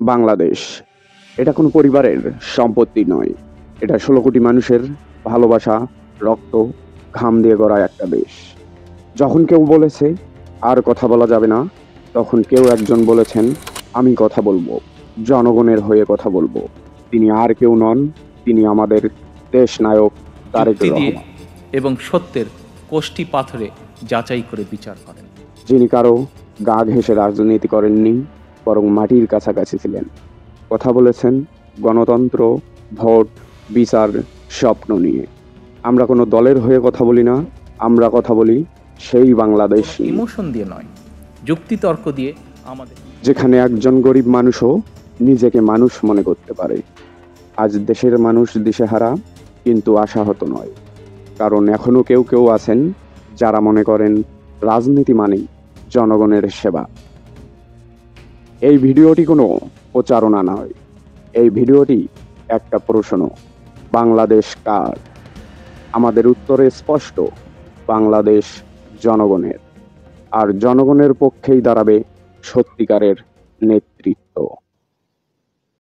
বাংলাদেশ এটা কোনো পরিবারের সম্পত্তি নয়। এটা ১৬ কোটি মানুষের ভালোবাসা, রক্ত, ঘাম দিয়ে গড়া একটা দেশ। যখন কেউ বলেছে আর কথা বলা যাবে না, তখন কেউ একজন বলেছেন আমি কথা বলবো, জনগণের হয়ে কথা বলবো। তিনি আর কেউ নন, তিনি আমাদের দেশ নায়ক তারেক যুক্তি দিয়ে রহমান, এবং সত্যের কোষ্ঠী পাথরে যাচাই করে বিচার করেন। যিনি কারো গা ঘেঁষে রাজনীতি করেননি, বরং মাটির কাছাকাছি ছিলেন। কথা বলেছেন গণতন্ত্র, ভোট, বিচার, স্বপ্ন নিয়ে। আমরা কোনো দলের হয়ে কথা বলি না, আমরা কথা বলি সেই বাংলাদেশ নিয়ে, ইমোশন দিয়ে নয়, যুক্তিতর্ক দিয়ে আমাদের। যেখানে একজন গরিব মানুষও নিজেকে মানুষ মনে করতে পারে। আজ দেশের মানুষ দিশেহারা, কিন্তু আশাহত নয়। কারণ এখনো কেউ কেউ আছেন যারা মনে করেন রাজনীতি মানেই জনগণের সেবা। এই ভিডিওটি কোনো প্রচারণা নয়, এই ভিডিওটি একটা প্রশ্ন, বাংলাদেশ কার? আমাদের উত্তরে স্পষ্ট, বাংলাদেশ জনগণের। আর জনগণের পক্ষেই দাঁড়াবে সত্যিকারের নেতৃত্ব।